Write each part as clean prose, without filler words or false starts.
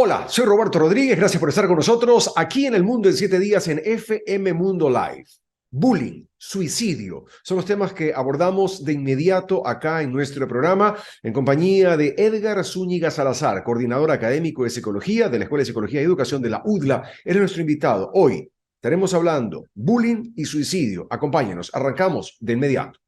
Hola, soy Roberto Rodríguez, gracias por estar con nosotros aquí en El Mundo en 7 días en FM Mundo Live. Bullying, suicidio, son los temas que abordamos de inmediato acá en nuestro programa en compañía de Edgar Zúñiga Salazar, coordinador académico de Psicología de la Escuela de Psicología y Educación de la UDLA. Él es nuestro invitado. Hoy estaremos hablando bullying y suicidio. Acompáñenos, arrancamos de inmediato.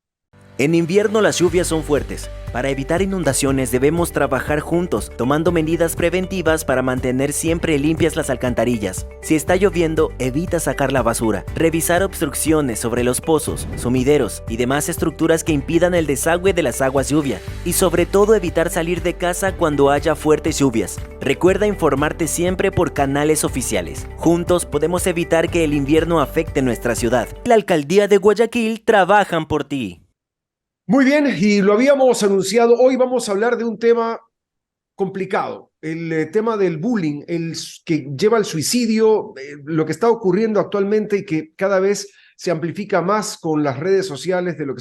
En invierno las lluvias son fuertes. Para evitar inundaciones debemos trabajar juntos, tomando medidas preventivas para mantener siempre limpias las alcantarillas. Si está lloviendo, evita sacar la basura. Revisar obstrucciones sobre los pozos, sumideros y demás estructuras que impidan el desagüe de las aguas lluvia. Y sobre todo evitar salir de casa cuando haya fuertes lluvias. Recuerda informarte siempre por canales oficiales. Juntos podemos evitar que el invierno afecte nuestra ciudad. La Alcaldía de Guayaquil trabajan por ti. Muy bien, y lo habíamos anunciado, hoy vamos a hablar de un tema complicado, el tema del bullying, el que lleva al suicidio, lo que está ocurriendo actualmente y que cada vez se amplifica más con las redes sociales de lo que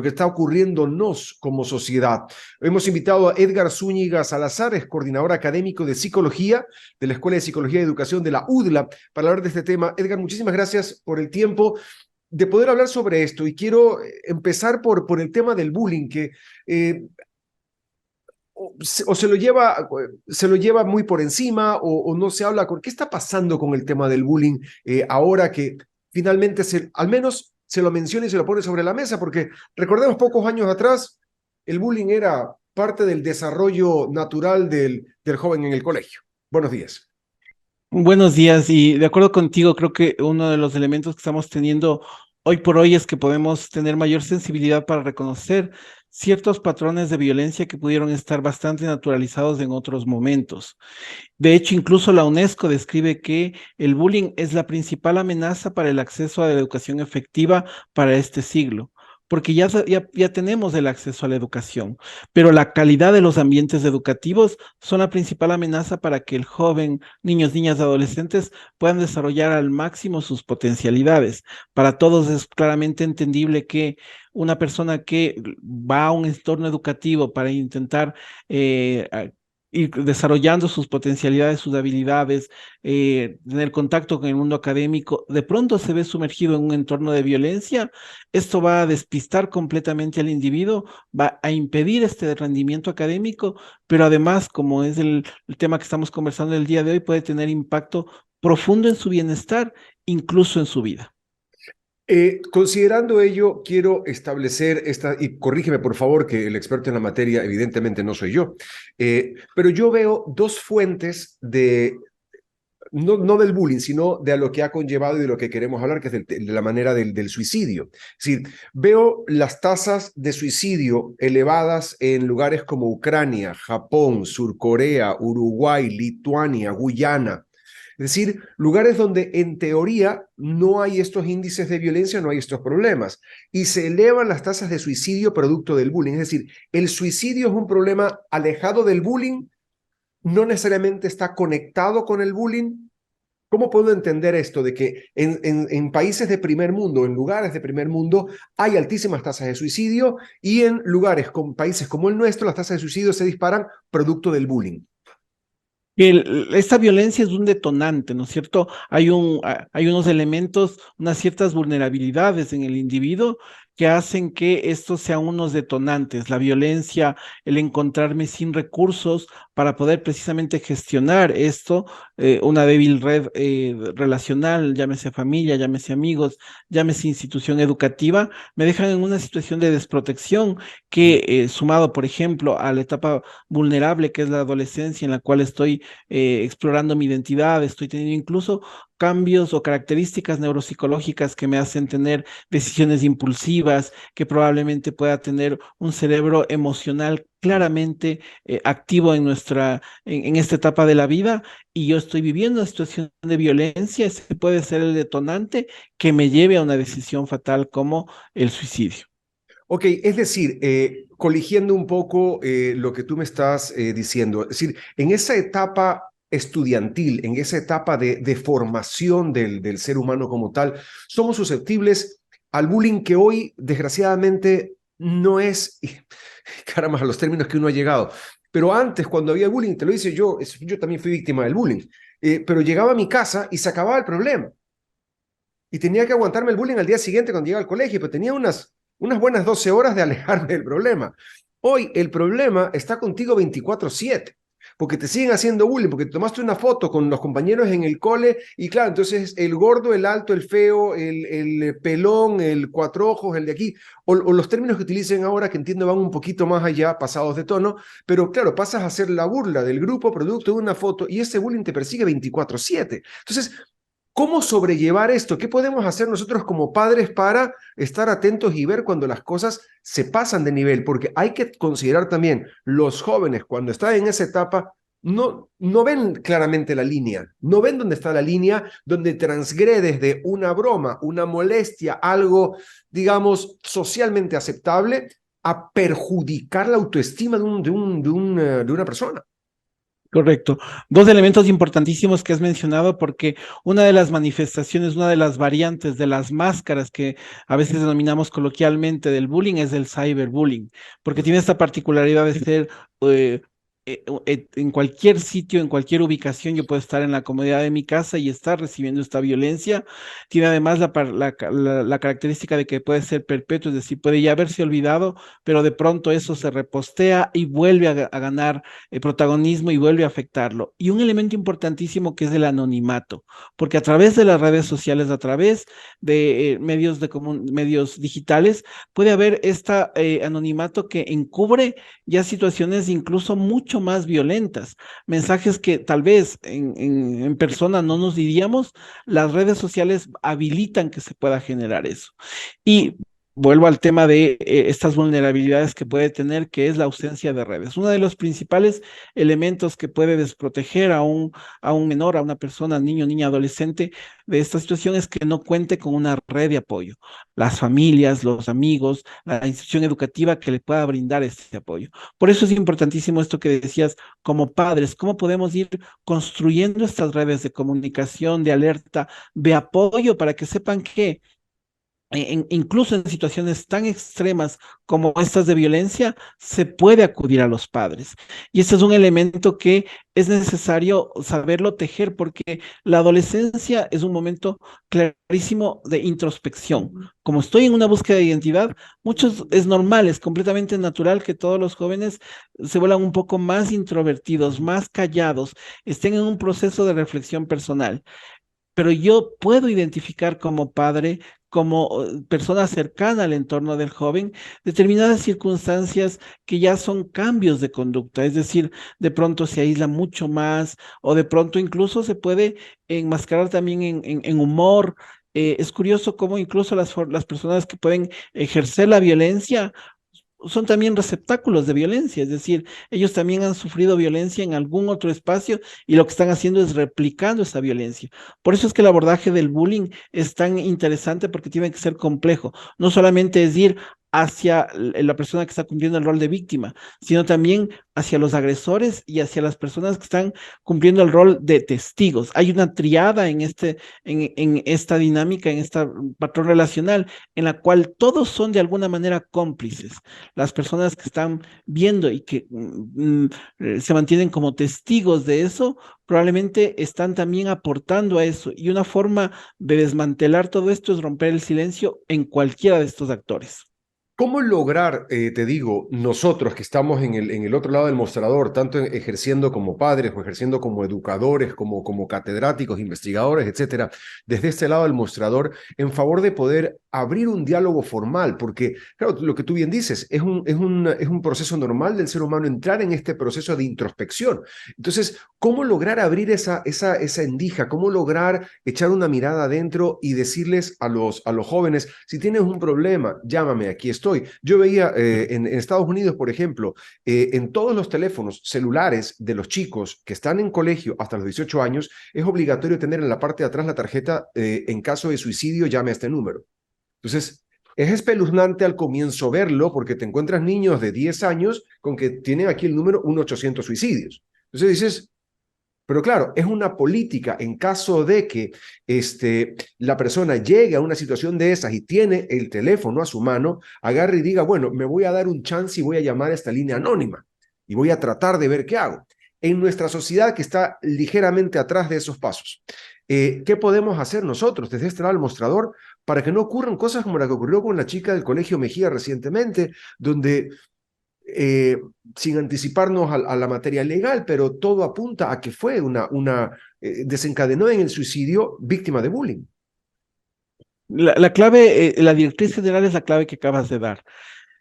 está ocurriéndonos como sociedad. Hemos invitado a Edgar Zúñiga Salazar, es coordinador académico de Psicología de la Escuela de Psicología y Educación de la UDLA, para hablar de este tema. Edgar, muchísimas gracias por el tiempo de poder hablar sobre esto, y quiero empezar por el tema del bullying, que se lo lleva muy por encima o no se habla. ¿Qué está pasando con el tema del bullying ahora que finalmente al menos se lo menciona y se lo pone sobre la mesa? Porque recordemos, pocos años atrás el bullying era parte del desarrollo natural del joven en el colegio. Buenos días. Buenos días, y de acuerdo contigo, creo que uno de los elementos que estamos teniendo hoy por hoy es que podemos tener mayor sensibilidad para reconocer ciertos patrones de violencia que pudieron estar bastante naturalizados en otros momentos. De hecho, incluso la UNESCO describe que el bullying es la principal amenaza para el acceso a la educación efectiva para este siglo, porque ya tenemos el acceso a la educación, pero la calidad de los ambientes educativos son la principal amenaza para que el joven, niños, niñas, adolescentes puedan desarrollar al máximo sus potencialidades. Para todos es claramente entendible que una persona que va a un entorno educativo para intentar ir desarrollando sus potencialidades, sus habilidades, tener contacto con el mundo académico, de pronto se ve sumergido en un entorno de violencia. Esto va a despistar completamente al individuo, va a impedir este rendimiento académico, pero además, como es el tema que estamos conversando el día de hoy, puede tener impacto profundo en su bienestar, incluso en su vida. Considerando ello, quiero establecer y corrígeme por favor, que el experto en la materia evidentemente no soy yo, pero yo veo dos fuentes no del bullying, sino de a lo que ha conllevado y de lo que queremos hablar, que es de la manera del suicidio. Es decir, veo las tasas de suicidio elevadas en lugares como Ucrania, Japón, Surcorea, Uruguay, Lituania, Guyana. Es decir, lugares donde en teoría no hay estos índices de violencia, no hay estos problemas, y se elevan las tasas de suicidio producto del bullying. Es decir, el suicidio es un problema alejado del bullying, no necesariamente está conectado con el bullying. ¿Cómo puedo entender esto de que en países de primer mundo, en lugares de primer mundo, hay altísimas tasas de suicidio, y en lugares con países como el nuestro las tasas de suicidio se disparan producto del bullying? Esta violencia es un detonante, ¿no es cierto? Hay unos elementos, unas ciertas vulnerabilidades en el individuo que hacen que estos sean unos detonantes. La violencia, el encontrarme sin recursos para poder precisamente gestionar esto, una débil red relacional, llámese familia, llámese amigos, llámese institución educativa, me dejan en una situación de desprotección que, sumado, por ejemplo, a la etapa vulnerable que es la adolescencia, en la cual estoy explorando mi identidad, estoy teniendo incluso cambios o características neuropsicológicas que me hacen tener decisiones impulsivas, que probablemente pueda tener un cerebro emocional claramente activo en esta etapa de la vida, y yo estoy viviendo una situación de violencia. Ese puede ser el detonante que me lleve a una decisión fatal como el suicidio. Ok, es decir, coligiendo un poco lo que tú me estás diciendo, es decir, en esa etapa estudiantil, en esa etapa de formación del ser humano como tal, somos susceptibles al bullying, que hoy, desgraciadamente, no es, caramba, a los términos que uno ha llegado, Pero antes, cuando había bullying, te lo hice yo, yo también fui víctima del bullying, pero llegaba a mi casa y se acababa el problema. Y tenía que aguantarme el bullying al día siguiente cuando llegaba al colegio, pero tenía unas buenas 12 horas de alejarme del problema. Hoy el problema está contigo 24/7, porque te siguen haciendo bullying, porque te tomaste una foto con los compañeros en el cole y claro, entonces el gordo, el alto, el feo, el pelón, el cuatro ojos, el de aquí, o los términos que utilicen ahora que entiendo van un poquito más allá, pasados de tono, pero claro, pasas a ser la burla del grupo producto de una foto y ese bullying te persigue 24/7. Entonces, ¿cómo sobrellevar esto? ¿Qué podemos hacer nosotros como padres para estar atentos y ver cuando las cosas se pasan de nivel? Porque hay que considerar también, los jóvenes cuando están en esa etapa no ven claramente la línea, no ven dónde está la línea, donde transgredes de una broma, una molestia, algo, digamos, socialmente aceptable, a perjudicar la autoestima de una persona. Correcto. Dos elementos importantísimos que has mencionado, porque una de las manifestaciones, una de las variantes de las máscaras que a veces denominamos coloquialmente del bullying es el cyberbullying, porque tiene esta particularidad de ser en cualquier sitio, en cualquier ubicación, yo puedo estar en la comodidad de mi casa y estar recibiendo esta violencia. Tiene además la característica de que puede ser perpetuo, es decir, puede ya haberse olvidado, pero de pronto eso se repostea y vuelve a ganar protagonismo y vuelve a afectarlo. Y un elemento importantísimo que es el anonimato, porque a través de las redes sociales, a través de medios digitales, puede haber este anonimato que encubre ya situaciones incluso mucho más violentas, mensajes que tal vez en persona no nos diríamos, las redes sociales habilitan que se pueda generar eso. Y vuelvo al tema de estas vulnerabilidades que puede tener, que es la ausencia de redes. Uno de los principales elementos que puede desproteger a un menor, a una persona, niño, niña, adolescente, de esta situación es que no cuente con una red de apoyo. Las familias, los amigos, la institución educativa que le pueda brindar este apoyo. Por eso es importantísimo esto que decías como padres, cómo podemos ir construyendo estas redes de comunicación, de alerta, de apoyo para que sepan que incluso en situaciones tan extremas como estas de violencia, se puede acudir a los padres. Y este es un elemento que es necesario saberlo tejer porque la adolescencia es un momento clarísimo de introspección. Como estoy en una búsqueda de identidad, muchos es normal, es completamente natural que todos los jóvenes se vuelvan un poco más introvertidos, más callados, estén en un proceso de reflexión personal, pero yo puedo identificar como padre, como persona cercana al entorno del joven, determinadas circunstancias que ya son cambios de conducta, es decir, de pronto se aísla mucho más o de pronto incluso se puede enmascarar también en humor. Es curioso cómo incluso las personas que pueden ejercer la violencia son también receptáculos de violencia, es decir, ellos también han sufrido violencia en algún otro espacio y lo que están haciendo es replicando esa violencia. Por eso es que el abordaje del bullying es tan interesante porque tiene que ser complejo. No solamente es ir hacia la persona que está cumpliendo el rol de víctima, sino también hacia los agresores y hacia las personas que están cumpliendo el rol de testigos. Hay una triada en esta dinámica, en este patrón relacional, en la cual todos son de alguna manera cómplices. Las personas que están viendo y que se mantienen como testigos de eso, probablemente están también aportando a eso. Y una forma de desmantelar todo esto es romper el silencio en cualquiera de estos actores. ¿Cómo lograr, te digo, nosotros que estamos en el otro lado del mostrador, tanto ejerciendo como padres o ejerciendo como educadores, como catedráticos, investigadores, etcétera, desde este lado del mostrador, en favor de poder abrir un diálogo formal? Porque, claro, lo que tú bien dices, es un proceso normal del ser humano entrar en este proceso de introspección. Entonces, ¿cómo lograr abrir esa endija? ¿Cómo lograr echar una mirada adentro y decirles a los jóvenes, si tienes un problema, llámame, aquí estoy? Yo veía en Estados Unidos, por ejemplo, en todos los teléfonos celulares de los chicos que están en colegio hasta los 18 años, es obligatorio tener en la parte de atrás la tarjeta, en caso de suicidio, llame a este número. Entonces, es espeluznante al comienzo verlo porque te encuentras niños de 10 años con que tienen aquí el número 1-800 suicidios. Entonces dices, pero claro, es una política en caso de que la persona llegue a una situación de esas y tiene el teléfono a su mano, agarre y diga, bueno, me voy a dar un chance y voy a llamar a esta línea anónima. y voy a tratar de ver qué hago. En nuestra sociedad que está ligeramente atrás de esos pasos, ¿qué podemos hacer nosotros desde este lado del mostrador para que no ocurran cosas como la que ocurrió con la chica del Colegio Mejía recientemente, donde sin anticiparnos a la materia legal, pero todo apunta a que fue desencadenó en el suicidio víctima de bullying? La clave, la directriz general es la clave que acabas de dar.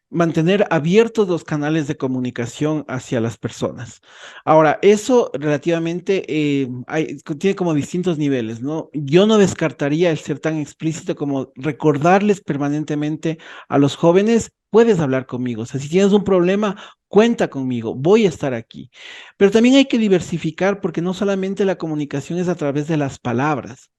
Mantener abiertos los canales de comunicación hacia las personas. Ahora, eso relativamente tiene como distintos niveles, ¿no? Yo no descartaría el ser tan explícito como recordarles permanentemente a los jóvenes, puedes hablar conmigo, o sea, si tienes un problema, cuenta conmigo, voy a estar aquí. Pero también hay que diversificar porque no solamente la comunicación es a través de las palabras.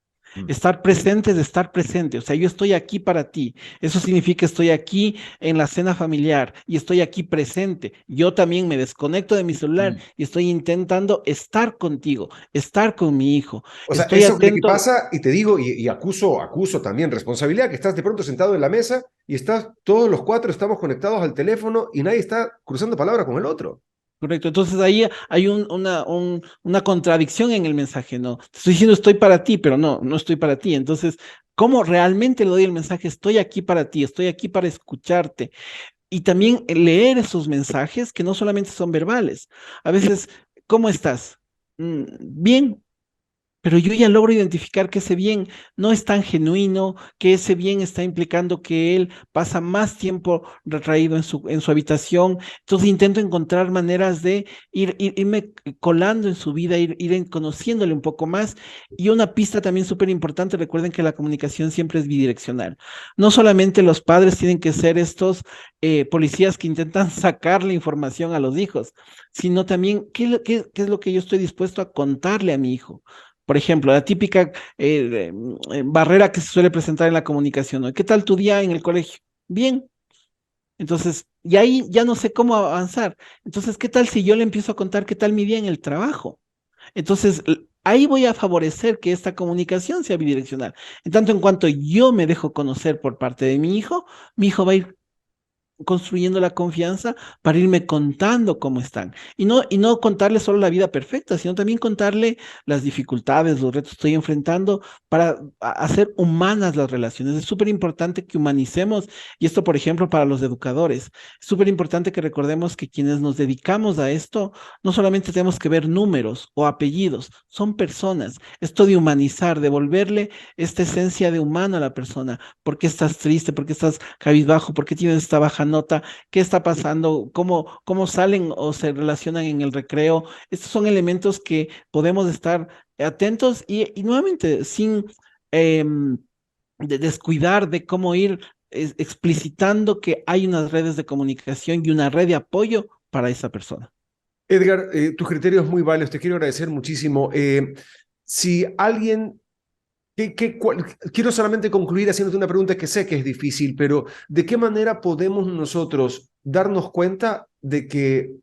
Estar presente es estar presente, o sea, yo estoy aquí para ti. Eso significa estoy aquí en la cena familiar y estoy aquí presente. Yo también me desconecto de mi celular y estoy intentando estar contigo, estar con mi hijo. O sea, Estoy eso que atento. pasa, y te digo, y acuso también responsabilidad, que estás de pronto sentado en la mesa y todos los cuatro estamos conectados al teléfono y nadie está cruzando palabra con el otro. Correcto, entonces ahí hay una contradicción en el mensaje, ¿no? Te estoy diciendo estoy para ti, pero no estoy para ti. Entonces, ¿cómo realmente le doy el mensaje? Estoy aquí para ti, estoy aquí para escucharte. Y también leer esos mensajes que no solamente son verbales. A veces, ¿cómo estás? Bien, pero yo ya logro identificar que ese bien no es tan genuino, que ese bien está implicando que él pasa más tiempo retraído en su habitación. Entonces intento encontrar maneras de irme colando en su vida, ir conociéndole un poco más. Y una pista también súper importante, recuerden que la comunicación siempre es bidireccional. No solamente los padres tienen que ser estos policías que intentan sacar la información a los hijos, sino también qué es lo que yo estoy dispuesto a contarle a mi hijo. Por ejemplo, la típica barrera que se suele presentar en la comunicación, ¿no? ¿Qué tal tu día en el colegio? Bien. Entonces, y ahí ya no sé cómo avanzar. Entonces, ¿qué tal si yo le empiezo a contar qué tal mi día en el trabajo? Entonces, ahí voy a favorecer que esta comunicación sea bidireccional. En tanto en cuanto yo me dejo conocer por parte de mi hijo va a ir construyendo la confianza para irme contando cómo están. Y no contarle solo la vida perfecta, sino también contarle las dificultades, los retos que estoy enfrentando para hacer humanas las relaciones. Es súper importante que humanicemos, y esto, por ejemplo, para los educadores, es súper importante que recordemos que quienes nos dedicamos a esto, no solamente tenemos que ver números o apellidos, son personas. Esto de humanizar, de volverle esta esencia de humano a la persona. ¿Por qué estás triste? ¿Por qué estás cabizbajo? ¿Por qué tienes esta baja nota? ¿Qué está pasando? ¿Cómo salen o se relacionan en el recreo? Estos son elementos que podemos estar atentos y nuevamente sin descuidar de cómo ir explicitando que hay unas redes de comunicación y una red de apoyo para esa persona. Edgar, tus criterios muy válidos, te quiero agradecer muchísimo. Si alguien quiero solamente concluir haciéndote una pregunta que sé que es difícil, pero ¿de qué manera podemos nosotros darnos cuenta de que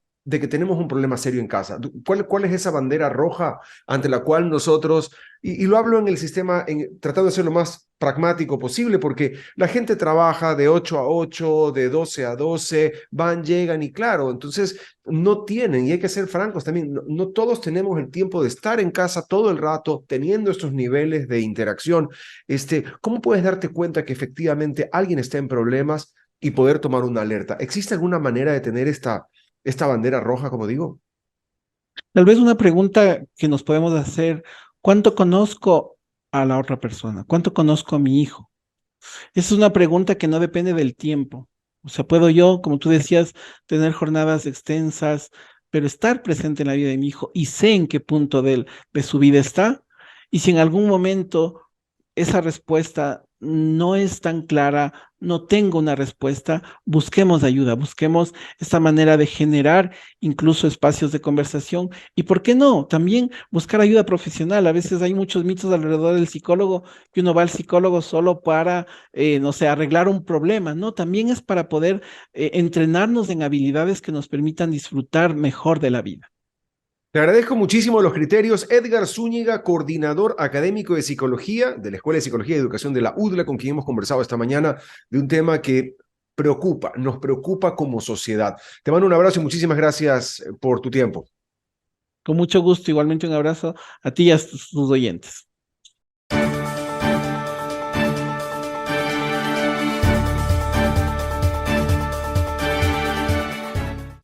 tenemos un problema serio en casa? ¿Cuál es esa bandera roja ante la cual nosotros, y lo hablo en el sistema, tratando de ser lo más pragmático posible, porque la gente trabaja de 8 a 8, de 12 a 12, van, llegan y claro, entonces no tienen, y hay que ser francos también, no todos tenemos el tiempo de estar en casa todo el rato teniendo estos niveles de interacción. ¿Cómo puedes darte cuenta que efectivamente alguien está en problemas y poder tomar una alerta? ¿Existe alguna manera de tener esta bandera roja, como digo? Tal vez una pregunta que nos podemos hacer, ¿cuánto conozco a la otra persona? ¿Cuánto conozco a mi hijo? Esa es una pregunta que no depende del tiempo. O sea, puedo yo, como tú decías, tener jornadas extensas, pero estar presente en la vida de mi hijo y sé en qué punto de su vida está. Y si en algún momento esa respuesta no es tan clara, no tengo una respuesta, busquemos ayuda, busquemos esta manera de generar incluso espacios de conversación y, ¿por qué no? También buscar ayuda profesional. A veces hay muchos mitos alrededor del psicólogo, que uno va al psicólogo solo para, no sé, arreglar un problema, ¿no? También es para poder entrenarnos en habilidades que nos permitan disfrutar mejor de la vida. Te agradezco muchísimo los criterios. Edgar Zúñiga, coordinador académico de psicología de la Escuela de Psicología y Educación de la UDLA, con quien hemos conversado esta mañana de un tema que preocupa, nos preocupa como sociedad. Te mando un abrazo y muchísimas gracias por tu tiempo. Con mucho gusto, igualmente un abrazo a ti y a tus oyentes.